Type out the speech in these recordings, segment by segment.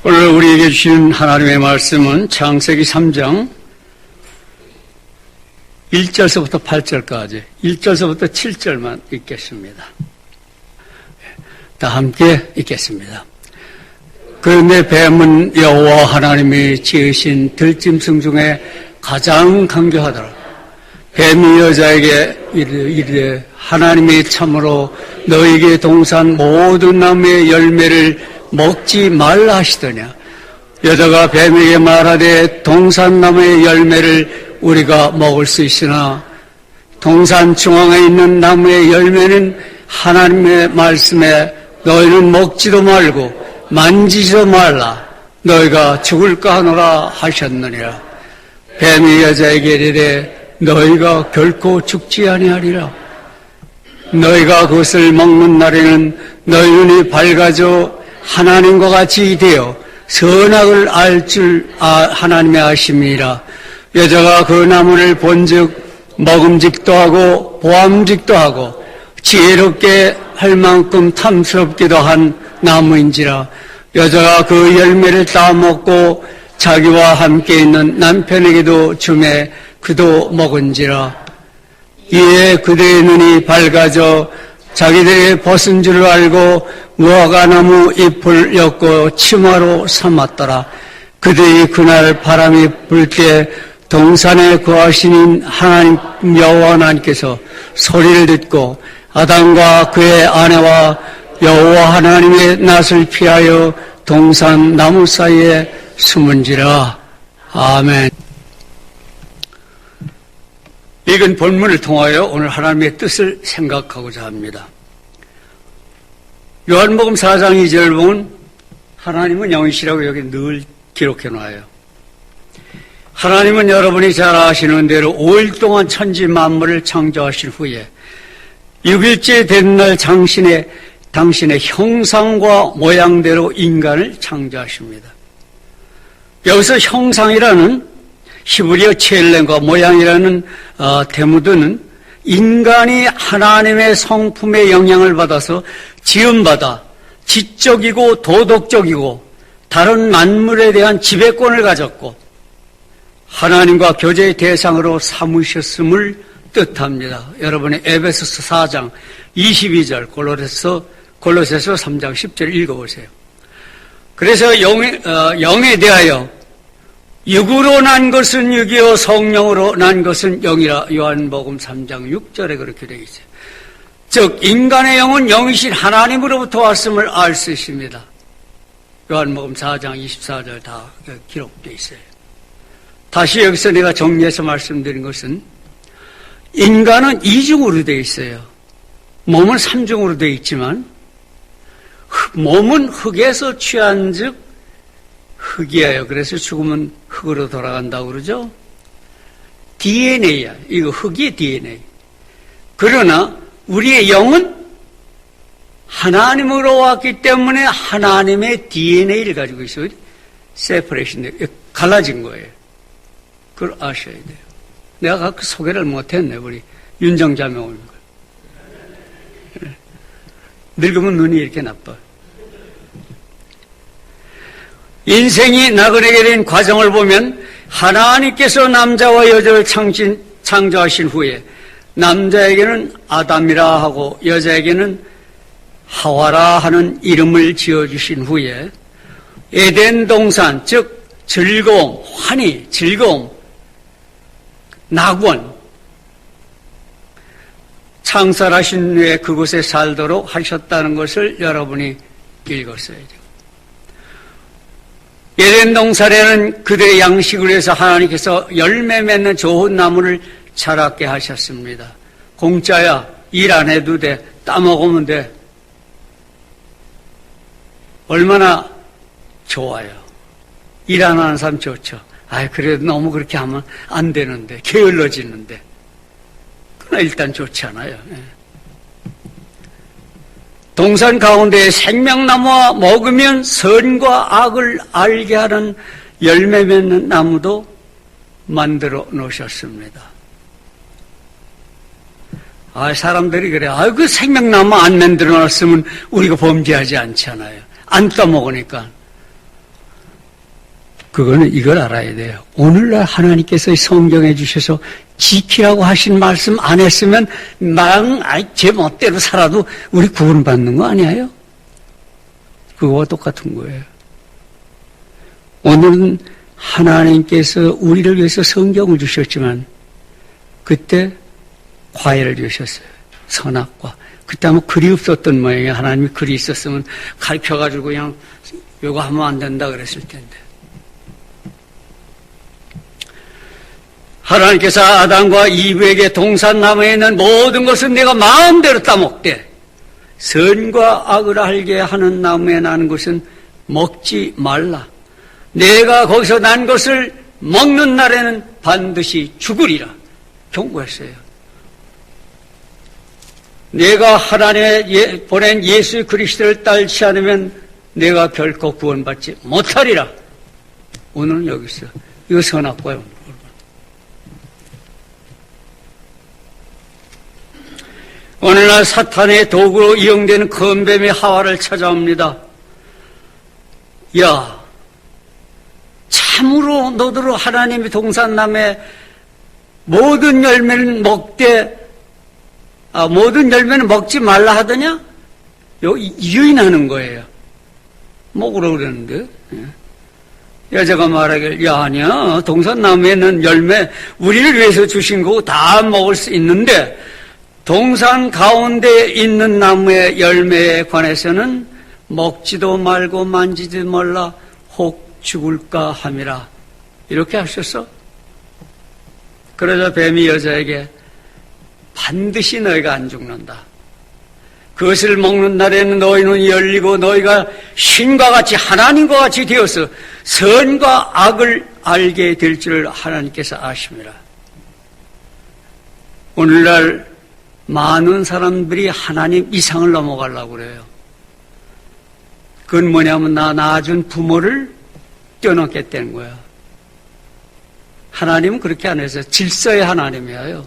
오늘 우리에게 주신 하나님의 말씀은 창세기 3장 1절서부터 8절까지 1절서부터 7절만 읽겠습니다. 다 함께 읽겠습니다. 그런데 뱀은 여호와 하나님이 지으신 들짐승 중에 가장 강교하더라. 뱀이 여자에게 이르되 하나님이 참으로 너에게 동산 모든 나무의 열매를 먹지 말라 하시더냐. 여자가 뱀에게 말하되 동산나무의 열매를 우리가 먹을 수 있으나 동산 중앙에 있는 나무의 열매는 하나님의 말씀에 너희는 먹지도 말고 만지지도 말라. 너희가 죽을까 하노라 하셨느니라. 뱀이 여자에게 이르되 너희가 결코 죽지 아니하리라. 너희가 그것을 먹는 날에는 너희 눈이 밝아져 하나님과 같이 되어 선악을 알 줄 하나님의 아심이라. 여자가 그 나무를 본즉 먹음직도 하고 보암직도 하고 지혜롭게 할 만큼 탐스럽기도 한 나무인지라. 여자가 그 열매를 따먹고 자기와 함께 있는 남편에게도 주매 그도 먹은지라. 이에 그들의 눈이 밝아져 자기들의 벗은 줄을 알고 무화과나무 잎을 엮고 치마로 삼았더라. 그들이 그날 바람이 불 때 동산에 거하시는 하나님 여호와 하나님께서 소리를 듣고 아담과 그의 아내와 여호와 하나님의 낯을 피하여 동산 나무 사이에 숨은지라. 아멘. 읽은 본문을 통하여 오늘 하나님의 뜻을 생각하고자 합니다. 요한복음 4장 2절 보면 하나님은 영이시라고 여기 늘 기록해 놔요. 하나님은 여러분이 잘 아시는 대로 5일 동안 천지 만물을 창조하신 후에 6일째 된 날 당신의 형상과 모양대로 인간을 창조하십니다. 여기서 형상이라는 히브리어 첼렘과 모양이라는 대무드는 인간이 하나님의 성품의 영향을 받아서 지음받아 지적이고 도덕적이고 다른 만물에 대한 지배권을 가졌고 하나님과 교제의 대상으로 삼으셨음을 뜻합니다. 여러분의 에베소서 4장 22절 골로새서 3장 10절 읽어보세요. 그래서 영에 대하여 육으로 난 것은 육이요 성령으로 난 것은 영이라. 요한복음 3장 6절에 그렇게 되어 있어요. 즉 인간의 영은 영이신 하나님으로부터 왔음을 알 수 있습니다. 요한복음 4장 24절 다 기록되어 있어요. 다시 여기서 내가 정리해서 말씀드린 것은 인간은 이중으로 되어 있어요. 몸은 삼중으로 되어 있지만 몸은 흙에서 취한 즉 흙이에요. 그래서 죽으면 흙으로 돌아간다고 그러죠. DNA야. 이거 흙이 DNA. 그러나 우리의 영은 하나님으로 왔기 때문에 하나님의 DNA를 가지고 있어요. 세퍼레이션, 갈라진 거예요. 그걸 아셔야 돼요. 내가 그 소개를 못했네. 우리 윤정자매 오는 걸. 늙으면 눈이 이렇게 나빠. 인생이 나그네게 된 과정을 보면 하나님께서 남자와 여자를 창조하신 후에 남자에게는 아담이라 하고 여자에게는 하와라 하는 이름을 지어주신 후에 에덴 동산, 즉 즐거움, 환희, 즐거움, 낙원, 창설하신 후에 그곳에 살도록 하셨다는 것을 여러분이 읽었어야 돼요. 에덴 동산에는 그들의 양식을 위해서 하나님께서 열매 맺는 좋은 나무를 자라게 하셨습니다. 공짜야. 일 안 해도 돼. 따먹으면 돼. 얼마나 좋아요. 일 안 하는 사람 좋죠. 그래도 너무 그렇게 하면 안 되는데, 게을러지는데. 그러나 일단 좋지 않아요. 동산 가운데 생명나무와 먹으면 선과 악을 알게 하는 열매 맺는 나무도 만들어 놓으셨습니다. 사람들이 그래. 그 생명나무 안 만들어 놨으면 우리가 범죄하지 않잖아요. 안 따먹으니까. 그거는 이걸 알아야 돼요. 오늘날 하나님께서 성경에 주셔서 지키라고 하신 말씀 안 했으면 제 멋대로 살아도 우리 구원받는 거 아니에요? 그거와 똑같은 거예요. 오늘은 하나님께서 우리를 위해서 성경을 주셨지만 그때 과외를 주셨어요. 선악과. 그때 아마 글이 없었던 모양이에요. 하나님이 글이 있었으면 가르쳐가지고 그냥 이거 하면 안 된다 그랬을 텐데. 하나님께서 아담과 이브에게 동산나무에 있는 모든 것은 내가 마음대로 따먹되 선과 악을 알게 하는 나무에 나는 것은 먹지 말라. 내가 거기서 난 것을 먹는 날에는 반드시 죽으리라. 경고했어요. 내가 하나님의 보낸 예수 그리스도를 따르지 않으면 내가 결코 구원받지 못하리라. 오늘은 여기 있어요. 이거 선악과요. 오늘날 사탄의 도구로 이용되는 검뱀이 하와를 찾아옵니다. 야, 참으로 너더러 하나님의 동산나무의 모든 열매는 모든 열매는 먹지 말라 하더냐? 유인하는 거예요. 먹으라고 그러는데. 여자가 말하길, 야, 아니야. 동산나무에는 열매, 우리를 위해서 주신 거고 다 먹을 수 있는데, 동산 가운데 있는 나무의 열매에 관해서는 먹지도 말고 만지지 말라 혹 죽을까 함이라. 이렇게 하셨어. 그러자 뱀이 여자에게 반드시 너희가 안 죽는다. 그것을 먹는 날에는 너희 눈이 열리고 너희가 신과 같이 하나님과 같이 되어서 선과 악을 알게 될 줄을 하나님께서 아심이라. 오늘날 많은 사람들이 하나님 이상을 넘어가려고 그래요. 그건 뭐냐면 나 낳아준 부모를 뛰어넘겠다는 거야. 하나님은 그렇게 안 해서 질서의 하나님이에요.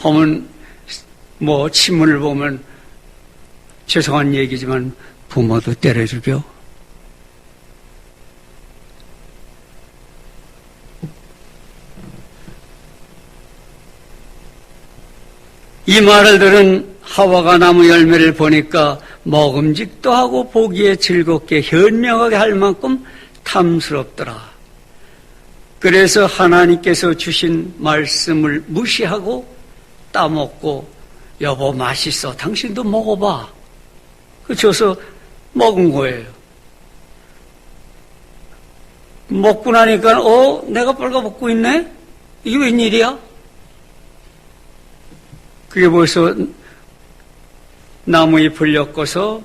하면 신문을 보면 죄송한 얘기지만 부모도 때려 죽여. 이 말을 들은 하와가 나무 열매를 보니까 먹음직도 하고 보기에 즐겁게 현명하게 할 만큼 탐스럽더라. 그래서 하나님께서 주신 말씀을 무시하고 따먹고 여보 맛있어. 당신도 먹어봐. 그 줘서 먹은 거예요. 먹고 나니까 내가 빨가벗고 있네? 이게 웬일이야? 그게 벌써 나무 잎을 엮어서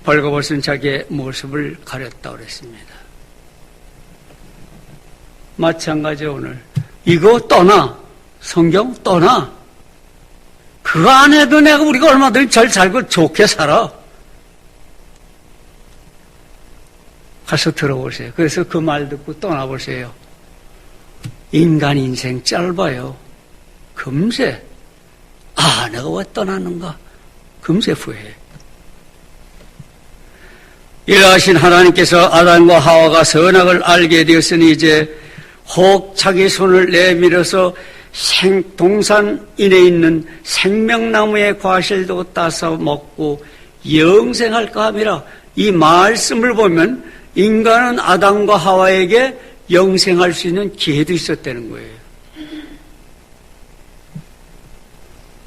벌거벗은 자기의 모습을 가렸다고 그랬습니다. 마찬가지 오늘 이거 떠나. 성경 떠나. 그거 안 해도 우리가 얼마든지 잘 살고 좋게 살아. 가서 들어보세요. 그래서 그 말 듣고 떠나보세요. 인간 인생 짧아요. 금세 내가 왜 떠나는가? 금세 후회해. 일하신 하나님께서 아담과 하와가 선악을 알게 되었으니 이제 혹 자기 손을 내밀어서 동산인에 있는 생명나무의 과실도 따서 먹고 영생할까 함이라. 이 말씀을 보면 인간은 아담과 하와에게 영생할 수 있는 기회도 있었다는 거예요.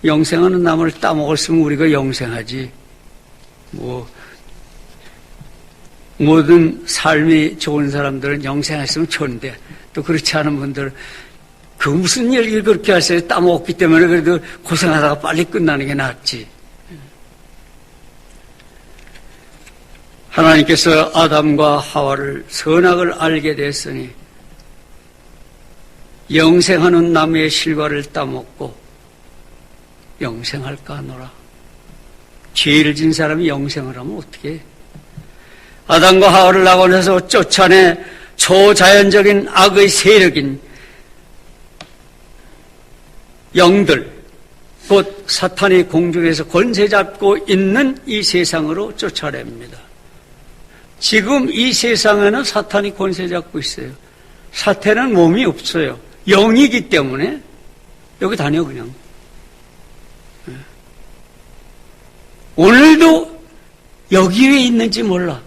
영생하는 나무를 따먹었으면 우리가 영생하지. 모든 삶이 좋은 사람들은 영생했으면 좋은데, 또 그렇지 않은 분들은 그 무슨 일을 그렇게 하세요? 따먹었기 때문에 그래도 고생하다가 빨리 끝나는 게 낫지. 하나님께서 아담과 하와를 선악을 알게 됐으니 영생하는 나무의 실과를 따먹고 영생할까 하노라. 죄를 진 사람이 영생을 하면 어떻게 해? 아담과 하와를 낙원에서 쫓아내 초자연적인 악의 세력인 영들, 곧 사탄이 공중에서 권세 잡고 있는 이 세상으로 쫓아냅니다. 지금 이 세상에는 사탄이 권세 잡고 있어요. 사탄은 몸이 없어요. 영이기 때문에 여기 다녀 그냥. 오늘도 여기 왜 있는지 몰라.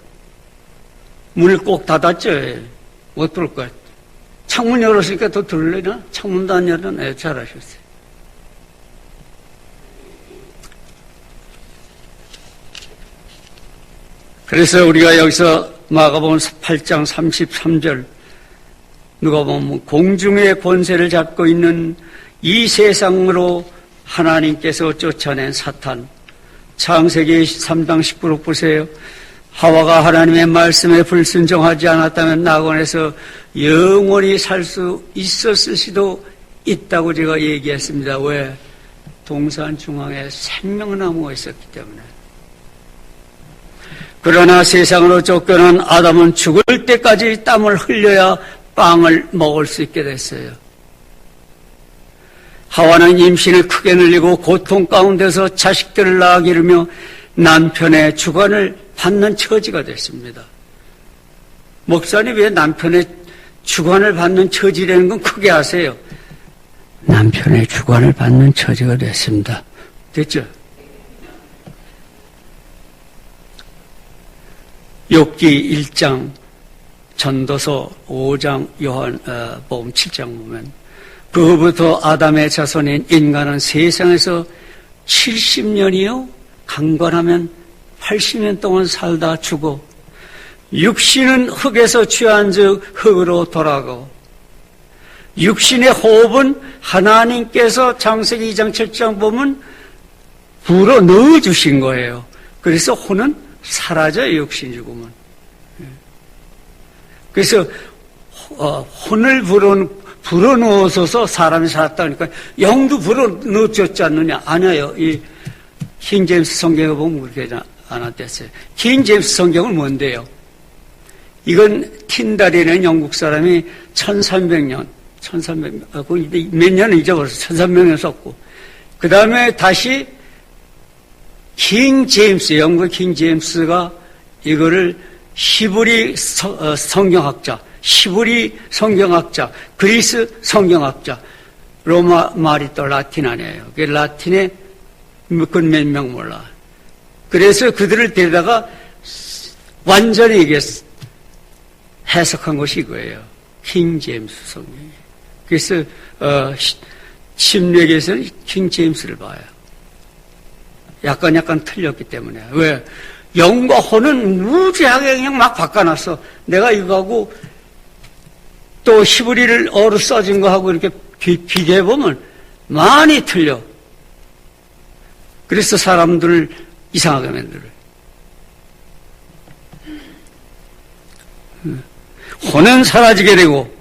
문을 꼭 닫았죠. 못 들을 거야. 창문 열었으니까 더 들으려나? 창문도 안 열었네. 잘하셨어요. 그래서 우리가 여기서 마가복음 8장 33절 누가 보면 공중의 권세를 잡고 있는 이 세상으로 하나님께서 쫓아낸 사탄. 창세기 3장 19절 보세요. 하와가 하나님의 말씀에 불순종하지 않았다면 낙원에서 영원히 살 수 있었을 수도 있다고 제가 얘기했습니다. 왜? 동산 중앙에 생명나무가 있었기 때문에. 그러나 세상으로 쫓겨난 아담은 죽을 때까지 땀을 흘려야 빵을 먹을 수 있게 됐어요. 하와는 임신을 크게 늘리고 고통 가운데서 자식들을 낳아 기르며 남편의 주관을 받는 처지가 됐습니다. 목사님 왜 남편의 주관을 받는 처지라는 건 크게 하세요. 남편의 주관을 받는 처지가 됐습니다. 됐죠? 욥기 1장, 전도서 5장, 요한복음 7장 보면 그 후부터 아담의 자손인 인간은 세상에서 70년이요 강건하면 80년 동안 살다 죽어 육신은 흙에서 취한 즉 흙으로 돌아가고 육신의 호흡은 하나님께서 창세기 2장 7장 보면 불어 넣어주신 거예요. 그래서 혼은 사라져요. 육신 죽으면. 그래서 혼을 불어넣어서 사람이 살았다니까 영도 불어넣어줬지 않느냐. 아니에요. 이 킹제임스 성경에 보면 그렇게 않았댔어요. 킹제임스 성경은 뭔데요? 이건 틴다리는 영국 사람이 1300년 몇 년은 잊어버렸어. 1300년 썼고 그 다음에 다시 킹제임스, 영국 킹제임스가 이거를 히브리 성경학자, 히브리 성경학자, 그리스 성경학자, 로마 말이 또 라틴 아니에요. 그 라틴에 그건 몇 명 몰라. 그래서 그들을 데려다가 완전히 이게 해석한 것이 이거예요. 킹제임스 성경이. 그래서 침례에서는 킹제임스를 봐요. 약간 틀렸기 때문에. 왜? 영과 혼은 무지하게 그냥 막 바꿔놨어. 내가 이거하고 또 히브리를 어로 써진 거하고 이렇게 비교해보면 많이 틀려. 그래서 사람들을 이상하게 만들어요. 혼은 사라지게 되고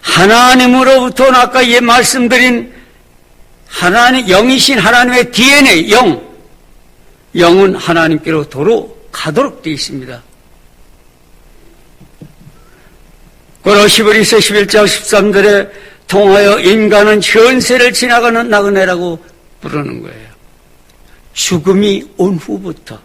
하나님으로부터는 아까 말씀드린 하나님, 영이신 하나님의 DNA, 영은 하나님께로 도로 가도록 되어 있습니다. 고린도서 11장 13절에 통하여 인간은 현세를 지나가는 나그네라고 부르는 거예요. 죽음이 온 후부터.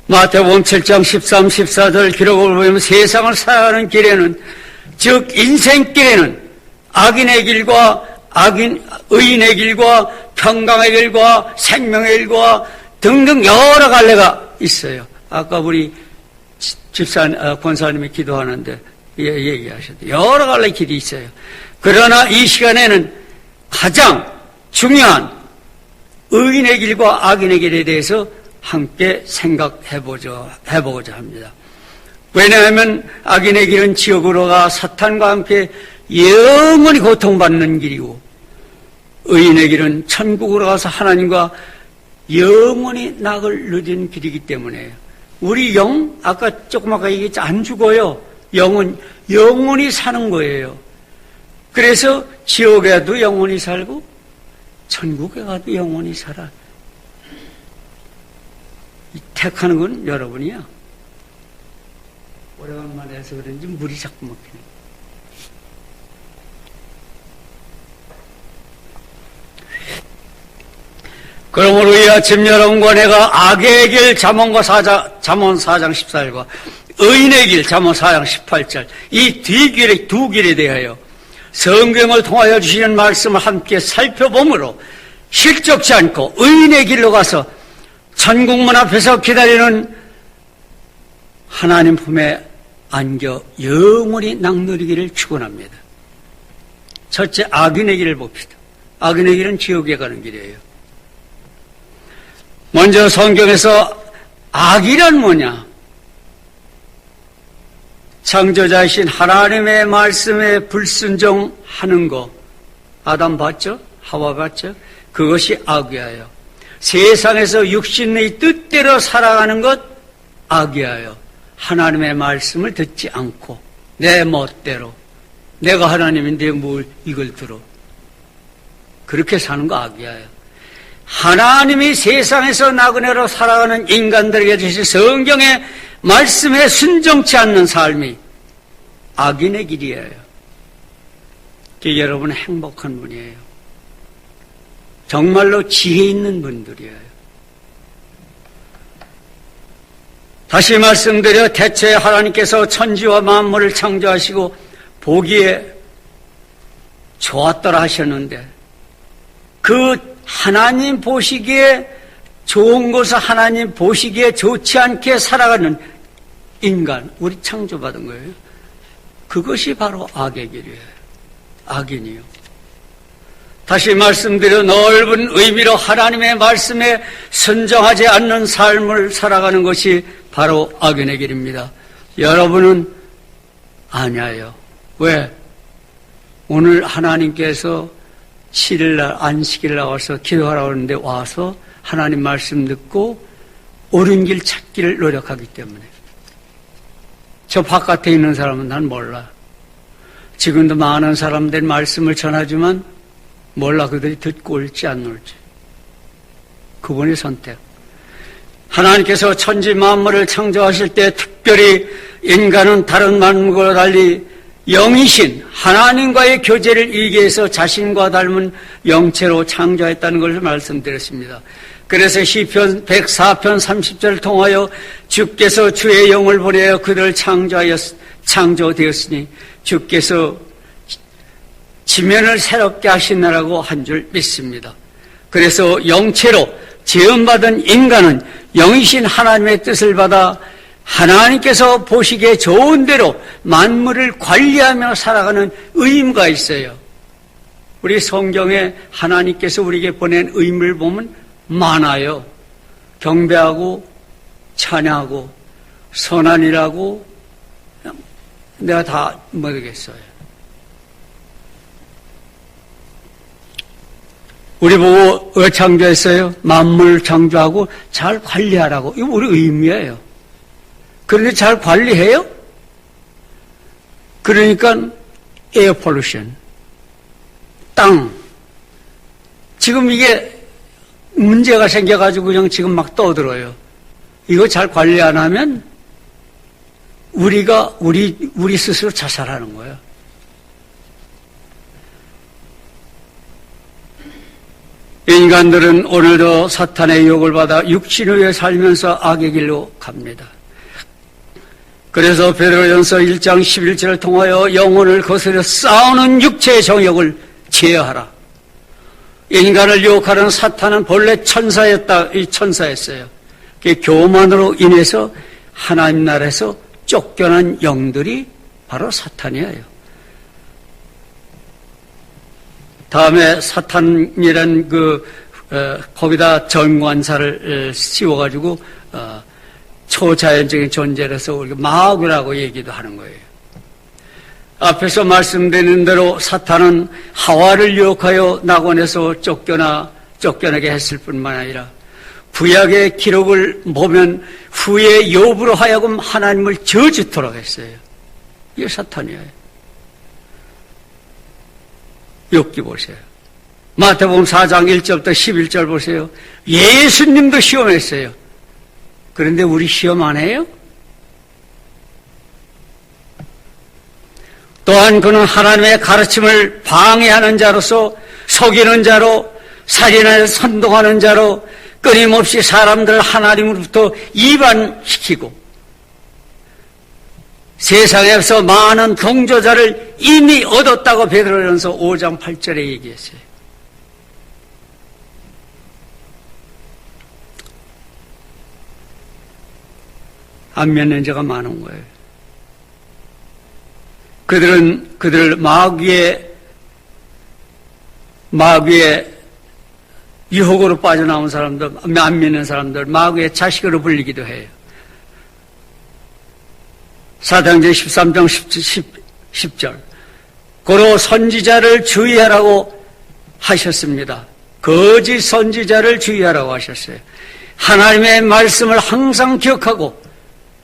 마태복음 7장 13, 14절 기록을 보면 세상을 살아가는 길에는 즉 인생길에는 악인의 길과 의인의 길과 평강의 길과 생명의 길과 등등 여러 갈래가 있어요. 아까 우리 권사님이 기도하는데 얘기하셨대. 여러 갈래 길이 있어요. 그러나 이 시간에는 가장 중요한 의인의 길과 악인의 길에 대해서 함께 생각해보고자 합니다. 왜냐하면 악인의 길은 지옥으로 가 사탄과 함께 영원히 고통받는 길이고 의인의 길은 천국으로 가서 하나님과 영원히 낙을 누리는 길이기 때문에 우리 영, 조금 아까 얘기했지, 안 죽어요. 영은 영원히 사는 거예요. 그래서 지옥에도 영원히 살고 천국에 가도 영원히 살아. 택하는 건 여러분이야. 오래간만에 해서 그런지 물이 자꾸 막히네. 그러므로 이 아침 여러분과 내가 악의 길 잠언 4장 14절과 의인의 길 잠언 4장 18절 이 두 길에 대하여 성경을 통하여 주시는 말씀을 함께 살펴보므로 실족치 않고 의인의 길로 가서 천국문 앞에서 기다리는 하나님 품에 안겨 영원히 낙누리기를 축원합니다. 첫째, 악인의 길을 봅시다. 악인의 길은 지옥에 가는 길이에요. 먼저 성경에서 악이란 뭐냐? 창조자이신 하나님의 말씀에 불순종하는 거. 아담 봤죠? 하와 봤죠? 그것이 악이에요. 세상에서 육신의 뜻대로 살아가는 것 악이에요. 하나님의 말씀을 듣지 않고 내 멋대로 내가 하나님인데 뭘 이걸 들어. 그렇게 사는 거 악이에요. 하나님이 세상에서 나그네로 살아가는 인간들에게 주신 성경의 말씀에 순종치 않는 삶이 악인의 길이에요. 여러분 행복한 분이에요. 정말로 지혜 있는 분들이에요. 다시 말씀드려 대체 하나님께서 천지와 만물을 창조하시고 보기에 좋았더라 하셨는데 그 하나님 보시기에 좋은 것을 하나님 보시기에 좋지 않게 살아가는 인간, 우리 창조받은 거예요. 그것이 바로 악의 길이에요. 악인이요. 다시 말씀드려 넓은 의미로 하나님의 말씀에 순종하지 않는 삶을 살아가는 것이 바로 악인의 길입니다. 여러분은 아니에요. 왜? 오늘 하나님께서 7일날 안식일 나와서 기도하라고 하는데 와서 하나님 말씀 듣고 옳은 길 찾기를 노력하기 때문에. 저 바깥에 있는 사람은 난 몰라. 지금도 많은 사람들 말씀을 전하지만 몰라 그들이 듣고 올지 안 올지. 그분의 선택. 하나님께서 천지 만물을 창조하실 때 특별히 인간은 다른 만물과 달리 영이신 하나님과의 교제를 이기기 위해서 자신과 닮은 영체로 창조했다는 것을 말씀드렸습니다. 그래서 시편 104편 30절을 통하여 주께서 주의 영을 보내어 그들을 창조되었으니 주께서 지면을 새롭게 하시느라고 한 줄 믿습니다. 그래서 영체로 지음받은 인간은 영이신 하나님의 뜻을 받아 하나님께서 보시기에 좋은 대로 만물을 관리하며 살아가는 의무가 있어요. 우리 성경에 하나님께서 우리에게 보낸 의무를 보면 많아요. 경배하고 찬양하고 선한이라고 내가 다 모르겠어요. 우리 보고 왜 창조했어요? 만물 창조하고 잘 관리하라고. 이거 우리 의무예요. 그런데 잘 관리해요? 그러니까 에어 폴루션, 땅. 지금 이게 문제가 생겨가지고 그냥 지금 막 떠들어요. 이거 잘 관리 안 하면 우리가 우리 스스로 자살하는 거예요. 인간들은 오늘도 사탄의 유혹을 받아 육신 위에 살면서 악의 길로 갑니다. 그래서 베드로전서 1장 11절을 통하여 영혼을 거스려 싸우는 육체의 정욕을 제어하라. 인간을 유혹하는 사탄은 본래 천사였어요. 그 교만으로 인해서 하나님 나라에서 쫓겨난 영들이 바로 사탄이에요. 다음에 사탄이란 거기다 정관사를 씌워가지고 초자연적인 존재라서 우리가 마귀라고 얘기도 하는 거예요. 앞에서 말씀드린 대로 사탄은 하와를 유혹하여 낙원에서 쫓겨나게 했을 뿐만 아니라 구약의 기록을 보면 후에 욥으로 하여금 하나님을 저주토록 했어요. 이게 사탄이에요. 욥기 보세요. 마태복음 4장 1절부터 11절 보세요. 예수님도 시험했어요. 그런데 우리 시험 안 해요? 또한 그는 하나님의 가르침을 방해하는 자로서 속이는 자로 살인을 선동하는 자로 끊임없이 사람들을 하나님으로부터 이반시키고 세상에서 많은 경조자를 이미 얻었다고 베드로전서 5장 8절에 얘기했어요. 안 믿는 자가 많은 거예요. 그들을 마귀의 유혹으로 빠져나온 사람들, 안 믿는 사람들, 마귀의 자식으로 불리기도 해요. 사도행전 13장 10절. 고로 선지자를 주의하라고 하셨습니다. 거짓 선지자를 주의하라고 하셨어요. 하나님의 말씀을 항상 기억하고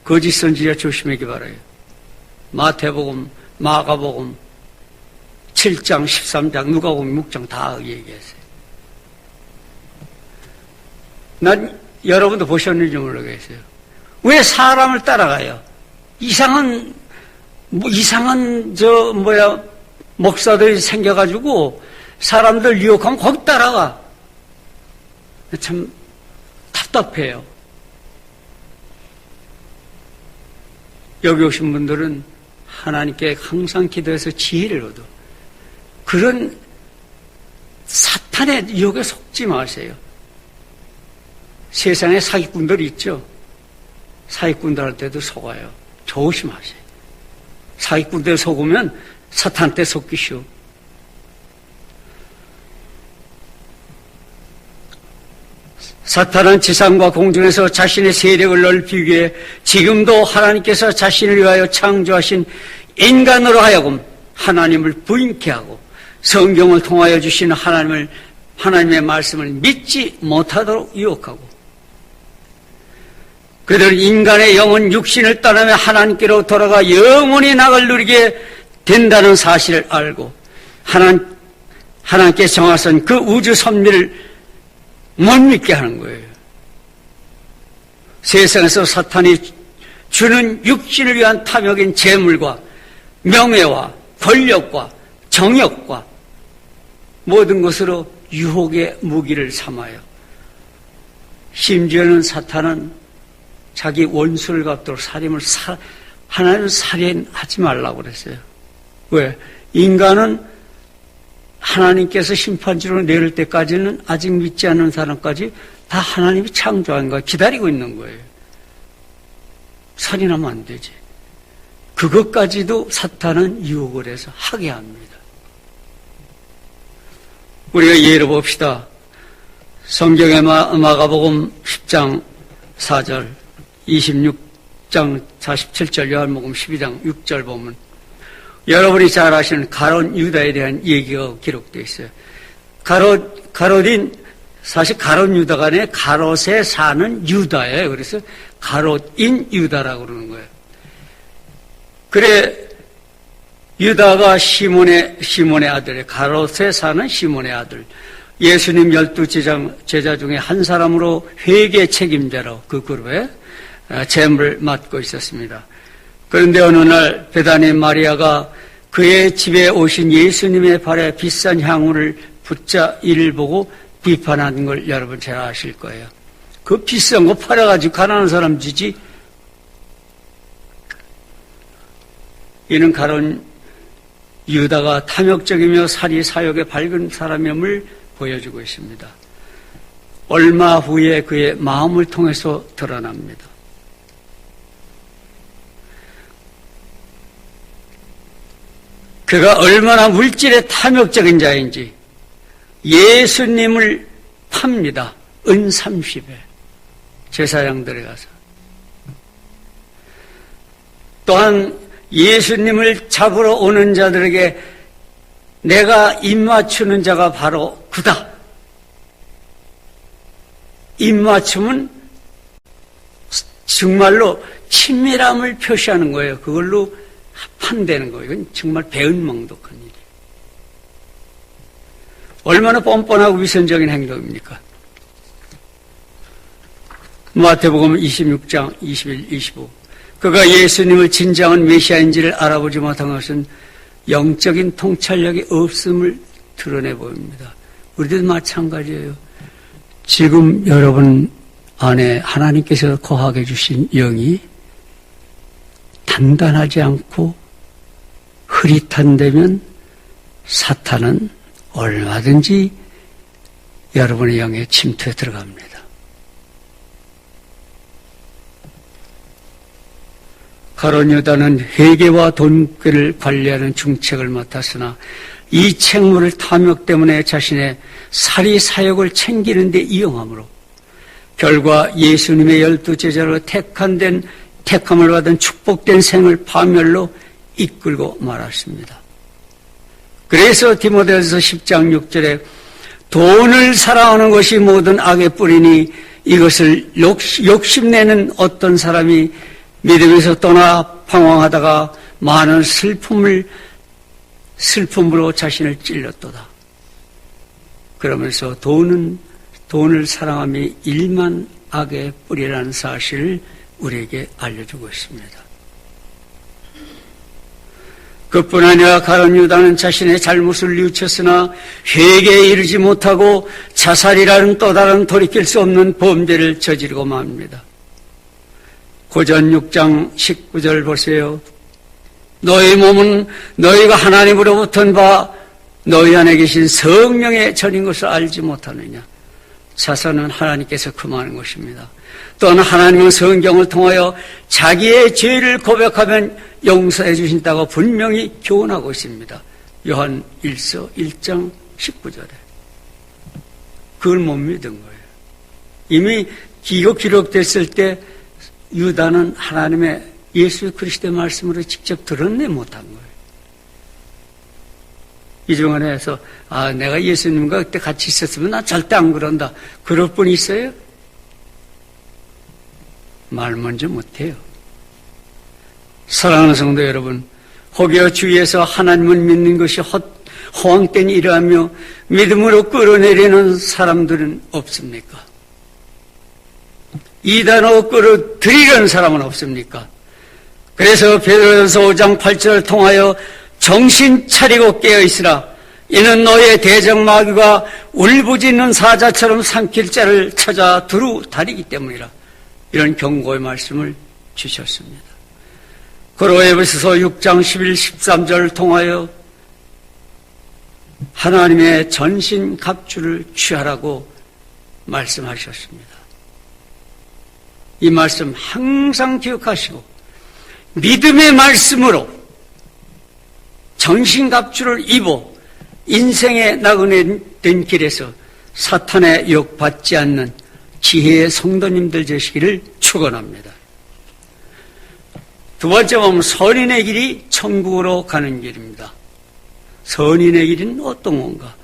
거짓 선지자 조심하기 바라요. 마태복음, 마가복음 7장, 13장, 누가복음 6장 다 얘기했어요. 난 여러분도 보셨는지 모르겠어요. 왜 사람을 따라가요? 이상한 목사들이 생겨가지고 사람들 유혹하면 거기 따라가. 참 답답해요. 여기 오신 분들은 하나님께 항상 기도해서 지혜를 얻어. 그런 사탄의 유혹에 속지 마세요. 세상에 사기꾼들이 있죠. 사기꾼들한테도 속아요. 조심하세요. 사기꾼들 속으면 사탄한테 속기시오. 사탄은 지상과 공중에서 자신의 세력을 넓히기 위해 지금도 하나님께서 자신을 위하여 창조하신 인간으로 하여금 하나님을 부인케 하고 성경을 통하여 주시는 하나님의 말씀을 믿지 못하도록 유혹하고 그들은 인간의 영은 육신을 떠나며 하나님께로 돌아가 영원히 낙을 누리게 된다는 사실을 알고 하나님께 정하신 그 우주 섭리를 못 믿게 하는 거예요. 세상에서 사탄이 주는 육신을 위한 탐욕인 재물과 명예와 권력과 정욕과 모든 것으로 유혹의 무기를 삼아요. 심지어는 사탄은 자기 원수를 갚도록 하나님은 살인하지 말라고 그랬어요. 왜? 인간은 하나님께서 심판지로 내릴 때까지는 아직 믿지 않는 사람까지 다 하나님이 창조한 거 기다리고 있는 거예요. 살인하면 안 되지. 그것까지도 사탄은 유혹을 해서 하게 합니다. 우리가 예로 봅시다. 성경의 마가복음 10장 4절, 26장 47절, 요한복음 12장 6절 보면 여러분이 잘 아시는 가롯 유다에 대한 얘기가 기록되어 있어요. 가롯인 사실 가롯 유다가 아니라 가롯에 사는 유다예요. 그래서 가롯인 유다라고 그러는 거예요. 그래 유다가 시몬의 아들이에요. 가롯에 사는 시몬의 아들. 예수님 12 제자 중에 한 사람으로 회계 책임자로 그 그룹에 재물을 맡고 있었습니다. 그런데 어느 날 베다니 마리아가 그의 집에 오신 예수님의 발에 비싼 향후를 붓자 이를 보고 비판한 걸 여러분 잘 아실 거예요. 그 비싼 거 팔아가지고 가난한 사람 주지. 이는 가론 유다가 탐욕적이며 살이 사욕에 밝은 사람임을 보여주고 있습니다. 얼마 후에 그의 마음을 통해서 드러납니다. 그가 얼마나 물질에 탐욕적인 자인지 예수님을 팝니다. 은 30에 제사장들에 가서. 또한 예수님을 잡으러 오는 자들에게 내가 입맞추는 자가 바로 그다. 입맞춤은 정말로 친밀함을 표시하는 거예요. 그걸로 판되는 거예요. 이건 정말 배은망덕한 일이에요. 얼마나 뻔뻔하고 위선적인 행동입니까? 마태복음 26장 21, 25. 그가 예수님을 진정한 메시아인지를 알아보지 못한 것은 영적인 통찰력이 없음을 드러내 보입니다. 우리도 마찬가지예요. 지금 여러분 안에 하나님께서 거하게 주신 영이 단단하지 않고 흐릿한데면 사탄은 얼마든지 여러분의 영에 침투해 들어갑니다. 가룟 유다는 회계와 돈꾀를 관리하는 중책을 맡았으나 이 책무를 탐욕 때문에 자신의 사리 사역을 챙기는 데 이용함으로 결과 예수님의 12제자로 택함을 받은 축복된 생을 파멸로 이끌고 말았습니다. 그래서 디모데후서 10장 6절에 돈을 사랑하는 것이 모든 악의 뿌리니 이것을 욕심내는 어떤 사람이 믿음에서 떠나 방황하다가 많은 슬픔으로 자신을 찔렀도다. 그러면서 돈을 사랑함이 일만 악의 뿌리라는 사실을 우리에게 알려주고 있습니다. 그뿐 아니라 가룟 유다는 자신의 잘못을 뉘우쳤으나 회개에 이르지 못하고 자살이라는 또 다른 돌이킬 수 없는 범죄를 저지르고 맙니다. 고전 6장 19절 보세요. 너희 몸은 너희가 하나님으로부터 바 너희 안에 계신 성령의 전인 것을 알지 못하느냐. 자살은 하나님께서 금하는 것입니다. 또한 하나님은 성경을 통하여 자기의 죄를 고백하면 용서해 주신다고 분명히 교훈하고 있습니다. 요한 1서 1장 19절에. 그걸 못 믿은 거예요. 이미 이거 기록됐을 때 유다는 하나님의 예수 그리스도의 말씀으로 직접 들었네 못한 거예요. 이중간에서 내가 예수님과 그때 같이 있었으면 나 절대 안 그런다. 그럴 분 있어요? 말 먼저 못해요. 사랑하는 성도 여러분, 혹여 주위에서 하나님을 믿는 것이 허황된 일하며 믿음으로 끌어내리는 사람들은 없습니까? 이단으로 끌어들이려는 사람은 없습니까? 그래서 베드로전서 5장 8절을 통하여 정신 차리고 깨어있으라. 이는 너의 대적마귀가 울부짖는 사자처럼 삼킬 자를 찾아 두루 다리기 때문이라. 이런 경고의 말씀을 주셨습니다. 고린도후서 6장 11, 13절을 통하여 하나님의 전신 갑주를 취하라고 말씀하셨습니다. 이 말씀 항상 기억하시고 믿음의 말씀으로 전신갑주를 입어 인생의 나그네 된 길에서 사탄의 유혹받지 않는 지혜의 성도님들 되시기를 축원합니다. 두 번째 보면 선인의 길이 천국으로 가는 길입니다. 선인의 길은 어떤 건가?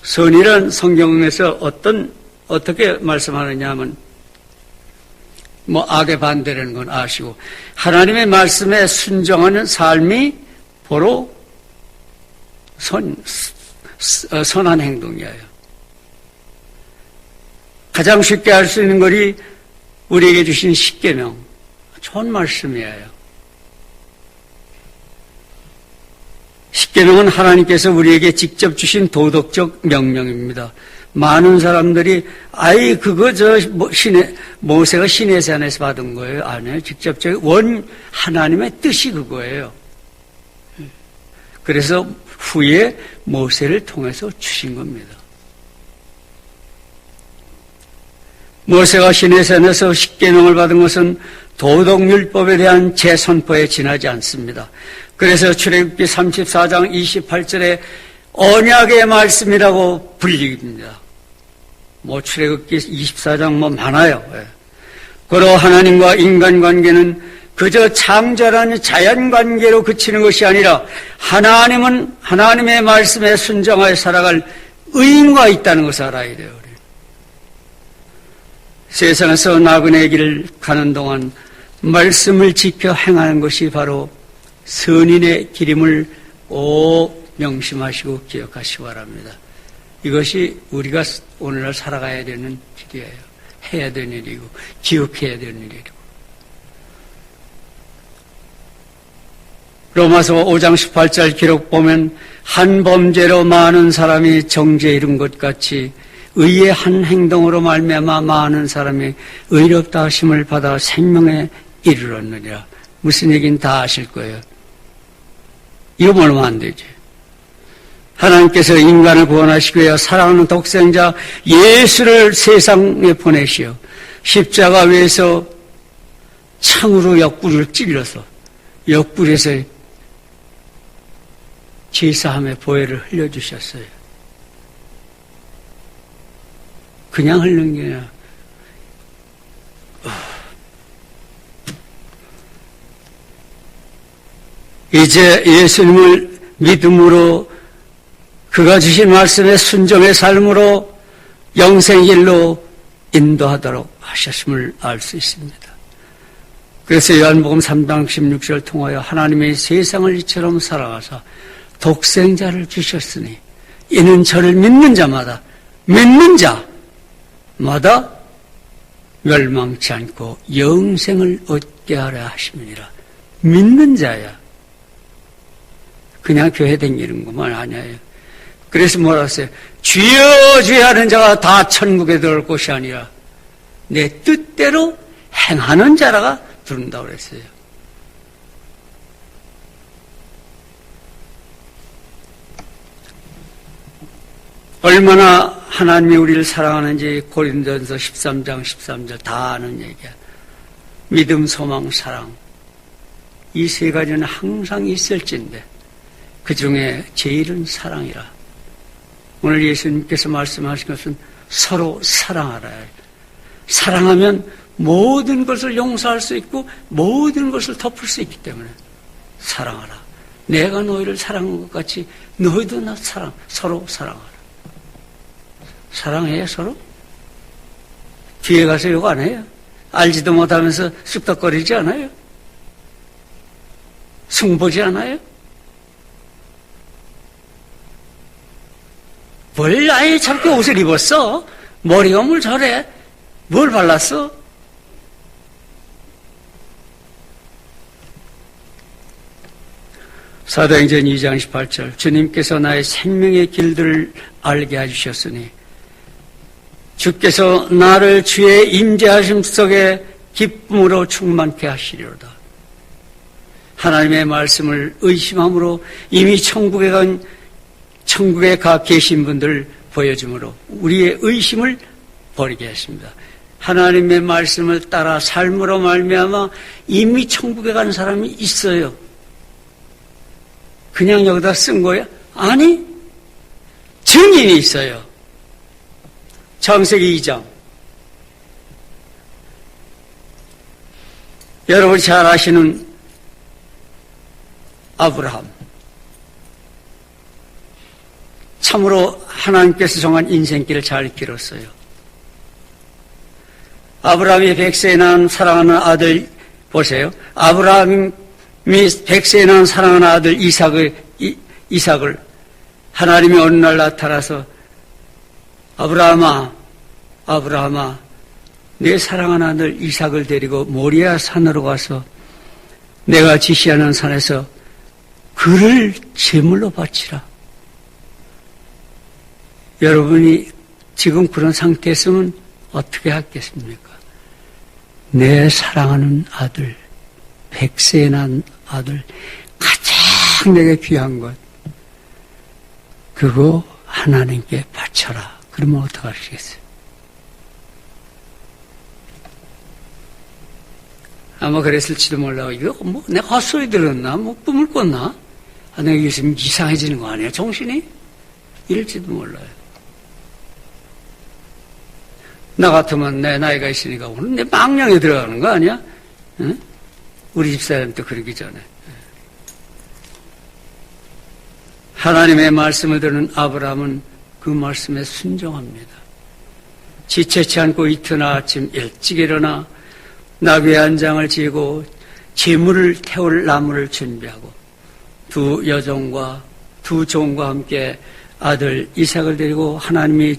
선이란 성경에서 어떻게 말씀하느냐 하면 악의 반대라는 건 아시고 하나님의 말씀에 순종하는 삶이 바로 선한 행동이에요. 가장 쉽게 할 수 있는 것이 우리에게 주신 십계명, 좋은 말씀이에요. 십계명은 하나님께서 우리에게 직접 주신 도덕적 명령입니다. 많은 사람들이 그거 모세가 시내산에서 받은 거예요. 아니에요. 직접적 하나님의 뜻이 그거예요. 그래서 후에 모세를 통해서 주신 겁니다. 모세가 시내산에서 십계명을 받은 것은 도덕율법에 대한 재선포에 지나지 않습니다. 그래서 출애굽기 34장 28절에 언약의 말씀이라고 불립니다. 출애굽기 24장 많아요. 그러 하나님과 인간관계는 그저 창조라는 자연관계로 그치는 것이 아니라 하나님은 하나님의 말씀에 순종하여 살아갈 의인과 있다는 것을 알아야 돼요. 세상에서 나그네 길을 가는 동안 말씀을 지켜 행하는 것이 바로 선인의 길임을 꼭 명심하시고 기억하시기 바랍니다. 이것이 우리가 오늘날 살아가야 되는 길이에요. 해야 되는 일이고 기억해야 되는 일이고. 로마서 5장 18절 기록 보면 한 범죄로 많은 사람이 정죄에 이른 것 같이 의의 한 행동으로 말미암아 많은 사람이 의롭다 하심을 받아 생명에 이르렀느니라. 무슨 얘기는 다 아실 거예요. 이거 모르면 안 되지. 하나님께서 인간을 구원하시기 위해 사랑하는 독생자 예수를 세상에 보내시어 십자가 위에서 창으로 옆구리를 찔러서 옆구리에서 제사함의 보혈을 흘려주셨어요. 그냥 흘린 게 아니라 이제 예수님을 믿음으로 그가 주신 말씀에 순종의 삶으로 영생길로 인도하도록 하셨음을 알 수 있습니다. 그래서 요한복음 3장 16절 통하여 하나님의 세상을 이처럼 사랑하사 독생자를 주셨으니 이는 저를 믿는 자마다 멸망치 않고 영생을 얻게 하려 하심이니라. 믿는 자야. 그냥 교회 다니는 것만 아니에요. 그래서 뭐라 했어요? 주여 주여 하는 자가 다 천국에 들어올 것이 아니라 내 뜻대로 행하는 자라가 들어온다고 그랬어요. 얼마나 하나님이 우리를 사랑하는지 고린도전서 13장 13절 다 아는 얘기야. 믿음, 소망, 사랑. 이 세 가지는 항상 있을진데 그 중에 제일은 사랑이라. 오늘 예수님께서 말씀하신 것은 서로 사랑하라. 사랑하면 모든 것을 용서할 수 있고 모든 것을 덮을 수 있기 때문에 사랑하라. 내가 너희를 사랑한 것 같이 너희도 나 서로 사랑하라. 사랑해요, 서로? 뒤에 가서 욕 안 해요? 알지도 못하면서 쑥덕거리지 않아요? 승보지 않아요? 뭘 아예 저렇게 옷을 입었어? 머리가 뭘 저래? 뭘 발랐어? 사도행전 2장 18절 주님께서 나의 생명의 길들을 알게 해주셨으니 주께서 나를 주의 임재하심 속에 기쁨으로 충만케 하시리로다. 하나님의 말씀을 의심함으로 이미 천국에 가 계신 분들을 보여주므로 우리의 의심을 버리게 했습니다. 하나님의 말씀을 따라 삶으로 말미암아 이미 천국에 간 사람이 있어요. 그냥 여기다 쓴 거예요? 아니, 증인이 있어요. 창세기 2장. 여러분이 잘 아시는 아브라함. 참으로 하나님께서 정한 인생길을 잘 길었어요. 아브라함이 100세에 낳은 사랑하는 아들 보세요. 아브라함이 100세에 낳은 사랑하는 아들 이삭을 하나님이 어느 날 나타나서 아브라함아 내 사랑하는 아들 이삭을 데리고 모리아 산으로 가서 내가 지시하는 산에서 그를 제물로 바치라. 여러분이 지금 그런 상태였으면 어떻게 하겠습니까? 내 사랑하는 아들, 100세에 난 아들, 가장 내게 귀한 것, 그거 하나님께 바쳐라. 그러면 어떡하시겠어요? 아마 그랬을지도 몰라요. 이거 뭐 내가 헛소리 들었나? 뭐 꿈을 꿨나? 내가 요즘 이상해지는 거 아니야? 정신이? 이럴지도 몰라요. 나 같으면 내 나이가 있으니까 오늘 내 망령에 들어가는 거 아니야? 응? 우리 집사람도 그러기 전에. 하나님의 말씀을 듣는 아브라함은 그 말씀에 순종합니다. 지체치 않고 이튿날 아침 일찍 일어나 나귀 한 장을 지고 제물을 태울 나무를 준비하고 두 여종과 두 종과 함께 아들 이삭을 데리고 하나님이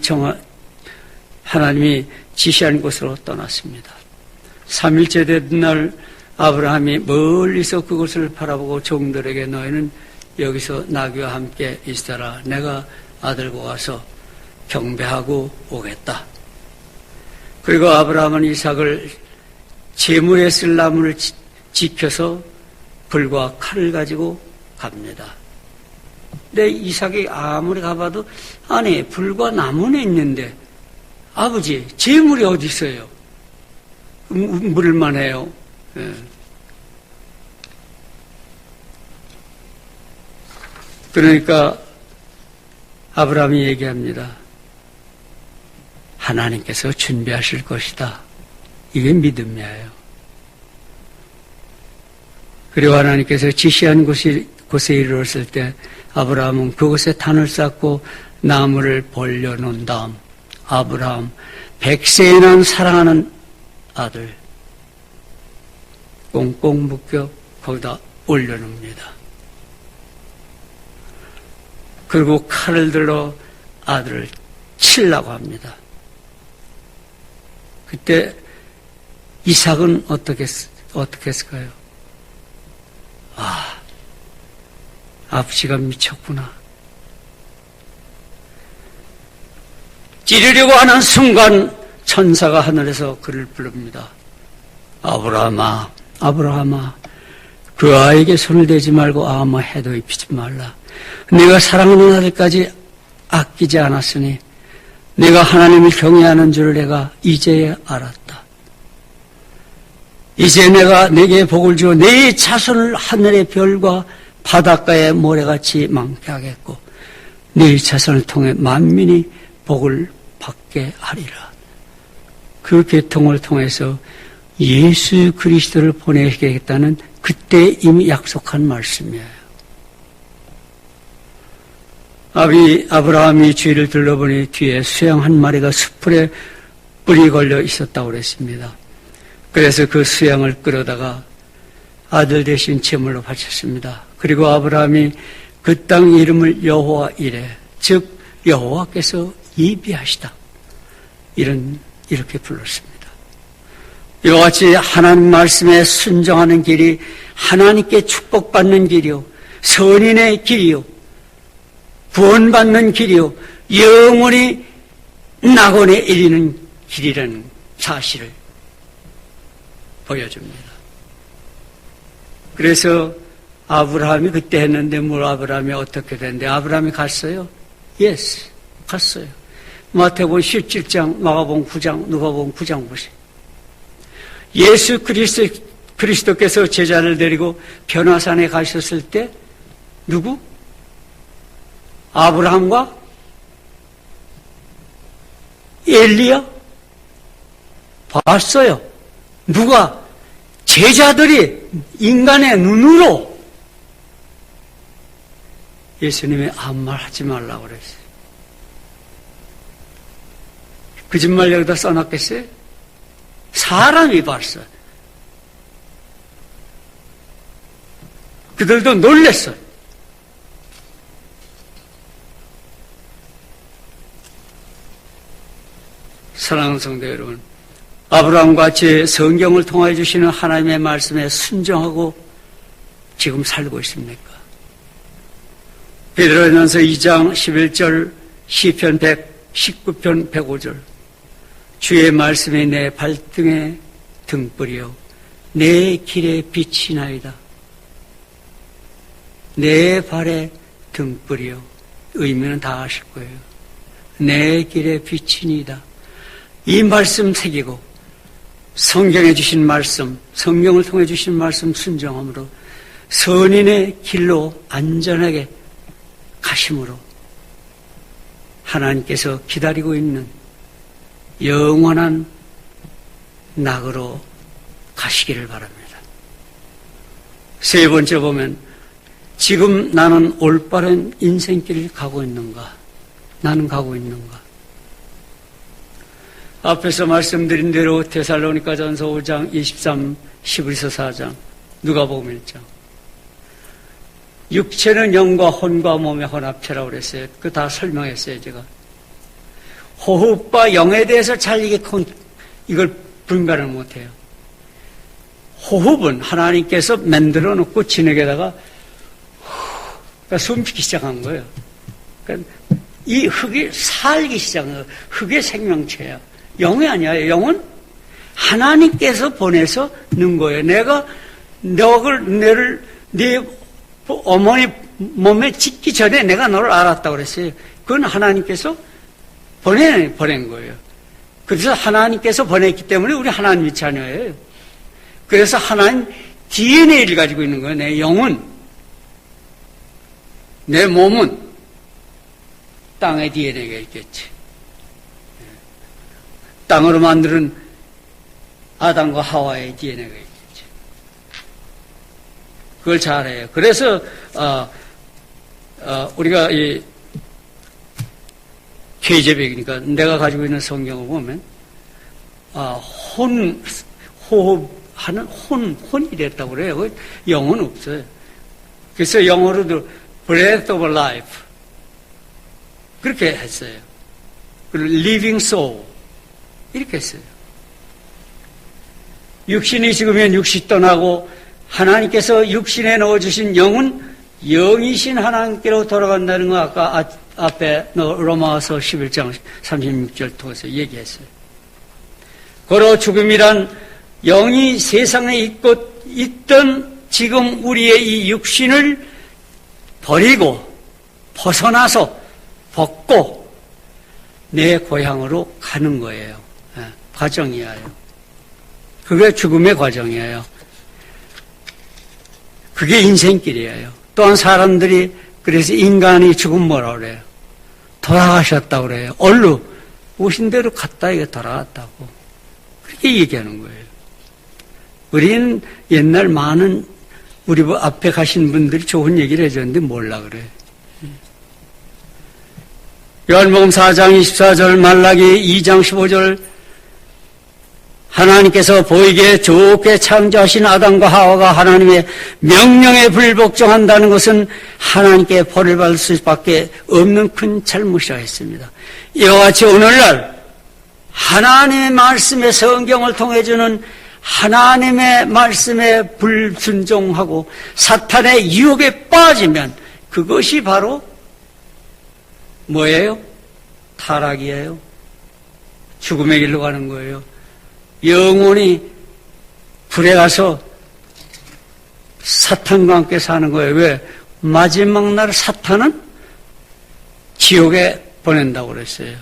지시한 곳으로 떠났습니다. 3일째 되던 날 아브라함이 멀리서 그곳을 바라보고 종들에게 너희는 여기서 나귀와 함께 있어라. 내가 아들과 와서 경배하고 오겠다. 그리고 아브라함은 이삭을 제물에 쓸 나무를 지켜서 불과 칼을 가지고 갑니다. 근데 이삭이 아무리 가봐도 아니 불과 나무는 있는데 아버지 제물이 어디 있어요? 물을만 해요. 예. 그러니까 아브라함이 얘기합니다. 하나님께서 준비하실 것이다. 이게 믿음이에요. 그리고 하나님께서 지시한 곳에 이르렀을 때 아브라함은 그곳에 단을 쌓고 나무를 벌려놓은 다음 아브라함 100세에 난 사랑하는 아들 꽁꽁 묶여 거기다 올려놓습니다. 그리고 칼을 들어 아들을 치려고 합니다. 그때 이삭은 어떻게 했을까요? 아버지가 미쳤구나. 찌르려고 하는 순간 천사가 하늘에서 그를 부릅니다. 아브라함아, 아브라함아, 그 아이에게 손을 대지 말고 아무 해도 입히지 말라. 내가 사랑하는 아들까지 아끼지 않았으니 내가 하나님을 경외하는 줄을 내가 이제야 알았다. 이제 내가 내게 복을 주어 내 자손을 하늘의 별과 바닷가의 모래같이 많게 하겠고 네 자손을 통해 만민이 복을 받게 하리라. 그 계통을 통해서 예수 그리스도를 보내겠다는 그때 이미 약속한 말씀이에요. 아브라함이 주위를 둘러보니 뒤에 수양 한 마리가 숯불에 뿔이 걸려 있었다고 그랬습니다. 그래서 그 수양을 끌어다가 아들 대신 제물로 바쳤습니다. 그리고 아브라함이 그 땅 이름을 여호와 이레, 즉 여호와께서 예비하시다, 이렇게 불렀습니다. 이와 같이 하나님 말씀에 순종하는 길이 하나님께 축복받는 길이요, 선인의 길이요, 구원받는 길이요, 영원히 낙원에 이르는 길이라는 사실을 보여줍니다. 그래서 아브라함이 그때 했는데 뭘 아브라함이 어떻게 됐는데 아브라함이 갔어요? 예스, 갔어요. 마태복음 17장, 마가복음 9장, 누가복음 9장 보세요. 예수 그리스도께서 제자를 데리고 변화산에 가셨을 때 누구? 아브라함과 엘리야? 봤어요. 누가? 제자들이 인간의 눈으로 예수님이 아무 말 하지 말라고 그랬어요. 거짓말 여기다 써놨겠어요? 사람이 봤어요. 그들도 놀랬어요. 사랑하는 성도 여러분, 아브라함과 같이 성경을 통해 주시는 하나님의 말씀에 순종하고 지금 살고 있습니까? 베드로전서 2장 11절, 시편 119편 105절, 주의 말씀이 내 발등에 등불이요 내 길에 빛이 나이다. 내 발에 등불이요, 의미는 다 아실 거예요. 내 길에 빛이니다. 이 말씀 새기고 성경에 주신 말씀, 성경을 통해 주신 말씀 순종함으로 선인의 길로 안전하게 가심으로 하나님께서 기다리고 있는 영원한 낙으로 가시기를 바랍니다. 세 번째 보면 지금 나는 올바른 인생길을 가고 있는가? 나는 가고 있는가? 앞에서 말씀드린 대로 데살로니가전서 5장 23, 11서 4장, 누가복음 1장. 육체는 영과 혼과 몸의 혼합체라고 그랬어요. 그거 다 설명했어요, 제가. 호흡과 영에 대해서 잘 이걸 분간을 못해요. 호흡은 하나님께서 만들어 놓고 진흙에다가 그러니까 숨쉬기 시작한 거예요. 그러니까 이 흙이 살기 시작한 거예요. 흙의 생명체야. 영이 아니야. 영은 하나님께서 보내서 넣은 거예요. 내가 너를 네 어머니 몸에 짓기 전에 내가 너를 알았다고 그랬어요. 그건 하나님께서 보낸 거예요. 그래서 하나님께서 보냈기 때문에 우리 하나님의 자녀예요. 그래서 하나님 DNA를 가지고 있는 거예요. 내 영은, 내 몸은 땅에 DNA가 있겠지. 땅으로 만드는 아담과 하와의 DNA가 있겠지. 그걸 잘해요. 그래서 우리가 이 KJ백이니까 내가 가지고 있는 성경을 보면 호흡하는 혼이 됐다고 그래요. 영은 없어요. 그래서 영어로도 breath of life 그렇게 했어요. 그리고 living soul 이렇게 했어요. 육신이 죽으면 육신이 떠나고 하나님께서 육신에 넣어주신 영은 영이신 하나님께로 돌아간다는 거 아까 앞에 로마서 11장 36절 통해서 얘기했어요. 고로 죽음이란 영이 세상에 있던 지금 우리의 이 육신을 버리고 벗어나서 벗고 내 고향으로 가는 거예요. 과정이에요. 그게 죽음의 과정이에요. 그게 인생길이에요. 또한 사람들이 그래서 인간이 죽으면 뭐라 그래요? 돌아가셨다고 그래요. 얼루 오신 대로 갔다 이게 돌아갔다고 그렇게 얘기하는 거예요. 우리는 옛날 많은 우리 앞에 가신 분들이 좋은 얘기를 해줬는데 몰라 그래. 요한복음 4장 24절 말라기 2장 15절 하나님께서 보이기에 좋게 창조하신 아담과 하와가 하나님의 명령에 불복종한다는 것은 하나님께 벌을 받을 수밖에 없는 큰 잘못이라 했습니다. 이와 같이 오늘날 하나님의 말씀의 성경을 통해 주는 하나님의 말씀에 불순종하고 사탄의 유혹에 빠지면 그것이 바로 뭐예요? 타락이에요. 죽음의 길로 가는 거예요. 영원히 불에 가서 사탄과 함께 사는 거예요. 왜? 마지막 날 사탄은 지옥에 보낸다고 그랬어요.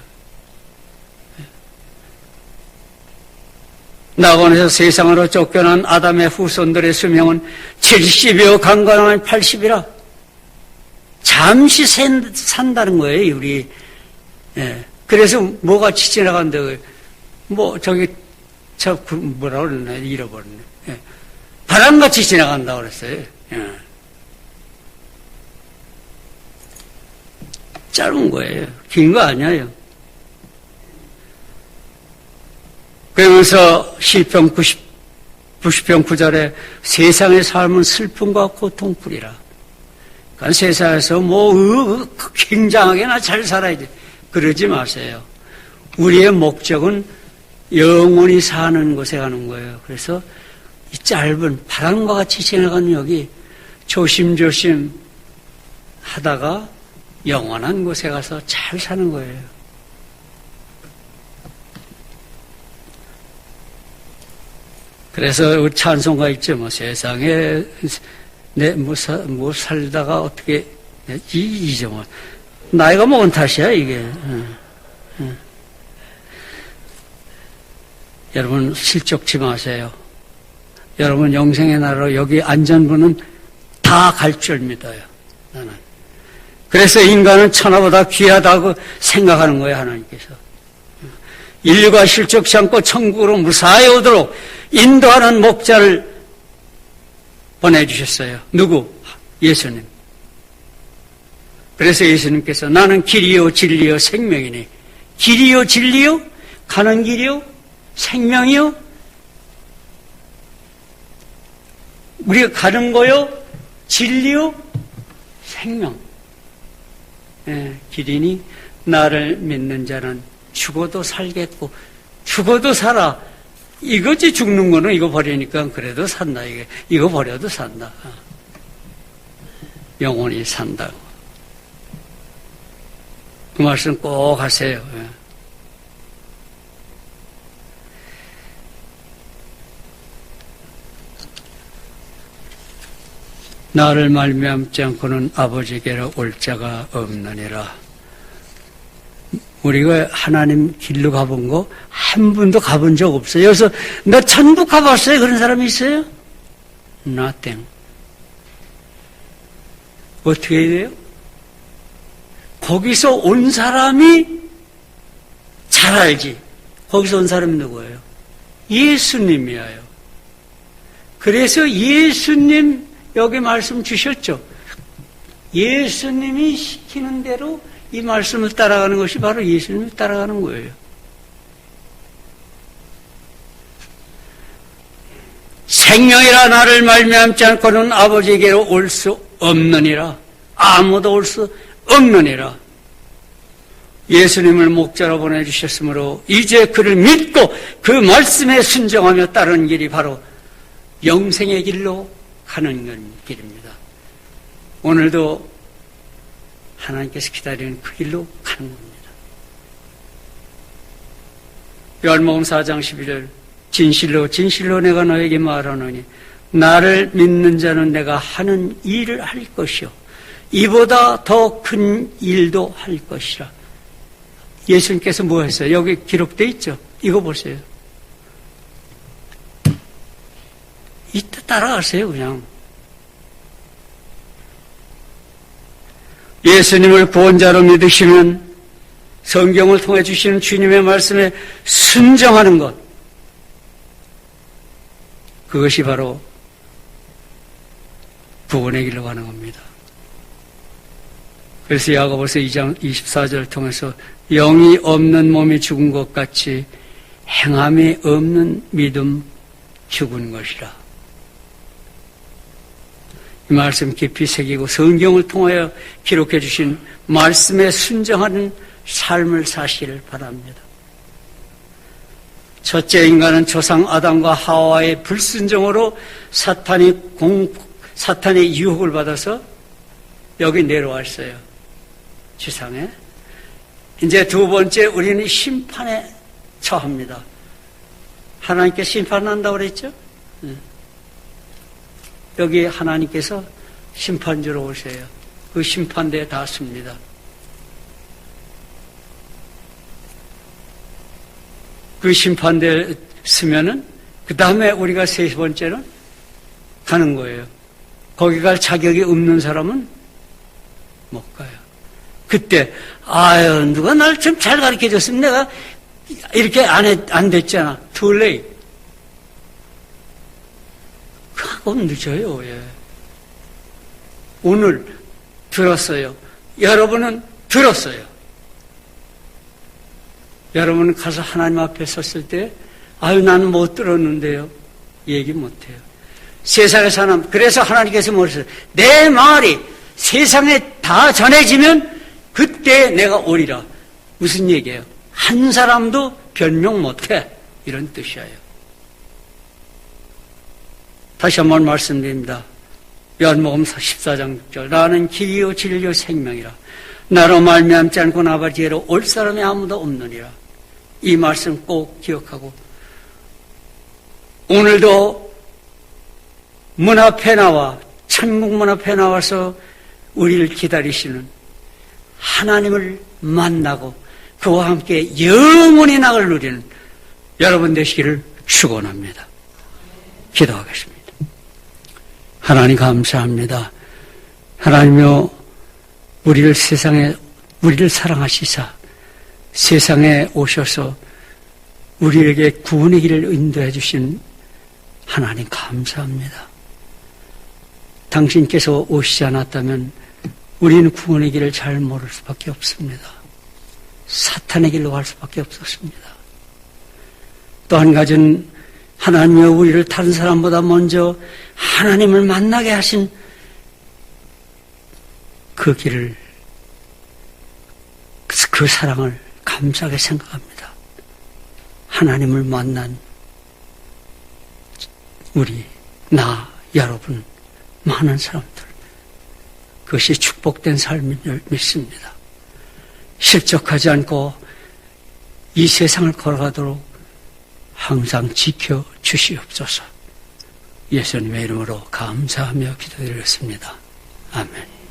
낙원에서 세상으로 쫓겨난 아담의 후손들의 수명은 70이요 강건하면 80이라 잠시 산다는 거예요. 우리 그래서 뭐같이 지나간다고요. 저기 뭐라 그러나 잃어버렸네. 바람같이 지나간다고 그랬어요. 짧은 거예요. 긴 거 아니에요. 그러면서 시편 90편 9절에 세상의 삶은 슬픔과 고통뿐이라. 그러니까 세상에서 굉장하게나 잘 살아야지. 그러지 마세요. 우리의 목적은 영원히 사는 곳에 가는 거예요. 그래서 이 짧은 바람과 같이 지나가는 여기 조심조심 하다가 영원한 곳에 가서 잘 사는 거예요. 그래서 찬송가 있죠. 세상에 살다가 어떻게 잊어먹어. 나이가 먹은 탓이야 이게. 여러분 실족치 마세요. 여러분 영생의 나라로 여기 안전부는 다 갈 줄 믿어요. 나는. 그래서 인간은 천하보다 귀하다고 생각하는 거예요. 하나님께서. 인류가 실족치 않고 천국으로 무사히 오도록 인도하는 목자를 보내주셨어요. 누구? 예수님. 그래서 예수님께서 나는 길이요 진리요 생명이니 길이요 진리요 가는 길이요 생명이요 우리가 가는 거요 진리요 생명. 길이니 나를 믿는 자는 죽어도 살겠고 죽어도 살아. 이거지 죽는 거는 이거 버리니까 그래도 산다. 이거 버려도 산다. 영원히 산다고. 그 말씀 꼭 하세요. 나를 말미암지 않고는 아버지께로 올 자가 없느니라. 우리가 하나님 길로 가본 거 한 번도 가본 적 없어요. 여기서 나 천국 가봤어요? 그런 사람이 있어요? Nothing. 어떻게 해야 돼요? 거기서 온 사람이 잘 알지. 거기서 온 사람이 누구예요? 예수님이에요. 그래서 예수님 여기 말씀 주셨죠. 예수님이 시키는 대로 이 말씀을 따라가는 것이 바로 예수님을 따라가는 거예요. 생명이라 나를 말미암지 않고는 아버지에게로 올 수 없느니라. 아무도 올 수 없느니라. 예수님을 목자로 보내주셨으므로 이제 그를 믿고 그 말씀에 순종하며 따르는 길이 바로 영생의 길로 가는 길입니다. 오늘도 하나님께서 기다리는 그 길로 가는 겁니다. 요한복음 4장 11절 진실로 진실로 내가 너에게 말하노니 나를 믿는 자는 내가 하는 일을 할 것이요 이보다 더 큰 일도 할 것이라. 예수님께서 뭐 했어요? 여기 기록되어 있죠? 이거 보세요. 이따 따라가세요, 그냥. 예수님을 구원자로 믿으시면 성경을 통해 주시는 주님의 말씀에 순종하는 것. 그것이 바로 구원의 길로 가는 겁니다. 그래서 야고보서 2장 24절을 통해서 영이 없는 몸이 죽은 것 같이 행함이 없는 믿음 죽은 것이라. 이 말씀 깊이 새기고 성경을 통하여 기록해 주신 말씀에 순종하는 삶을 사시기를 바랍니다. 첫째 인간은 조상 아담과 하와의 불순종으로 사탄의 유혹을 받아서 여기 내려왔어요. 지상에. 이제 두 번째 우리는 심판에 처합니다. 하나님께 심판한다고 그랬죠? 여기 하나님께서 심판주로 오세요. 그 심판대에 닿습니다. 그 심판대에 쓰면은 그 다음에 우리가 세 번째는 가는 거예요. 거기 갈 자격이 없는 사람은 못 가요. 그때 아유 누가 날 좀 잘 가르쳐줬으면 내가 이렇게 안 됐잖아. Too late. 그건 늦어요. 예. 오늘 들었어요. 여러분은 들었어요. 여러분은 가서 하나님 앞에 섰을 때 아유 나는 못 들었는데요. 얘기 못해요. 세상에 사는 그래서 하나님께서 뭐랬어요? 내 말이 세상에 다 전해지면 그때 내가 오리라. 무슨 얘기예요? 한 사람도 변명 못해. 이런 뜻이에요. 다시 한번 말씀드립니다. 요한복음 14장 6절 나는 길이요 진리요 생명이라. 나로 말미암지 않고 아버지께로 올 사람이 아무도 없느니라. 이 말씀 꼭 기억하고 오늘도 문 앞에 나와 천국 문 앞에 나와서 우리를 기다리시는 하나님을 만나고 그와 함께 영원히 낙을 누리는 여러분 되시기를 축원합니다. 기도하겠습니다. 하나님 감사합니다. 하나님여 우리를 사랑하시사 세상에 오셔서 우리에게 구원의 길을 인도해 주신 하나님 감사합니다. 당신께서 오시지 않았다면 우리는 구원의 길을 잘 모를 수밖에 없습니다. 사탄의 길로 갈 수밖에 없었습니다. 또 한 가지는 하나님여 우리를 다른 사람보다 먼저 하나님을 만나게 하신 그 길을 그 사랑을 감사하게 생각합니다. 하나님을 만난 우리, 나, 여러분, 많은 사람들 그것이 축복된 삶인 줄 믿습니다. 실족하지 않고 이 세상을 걸어가도록 항상 지켜주시옵소서. 예수님의 이름으로 감사하며 기도드리겠습니다. 아멘.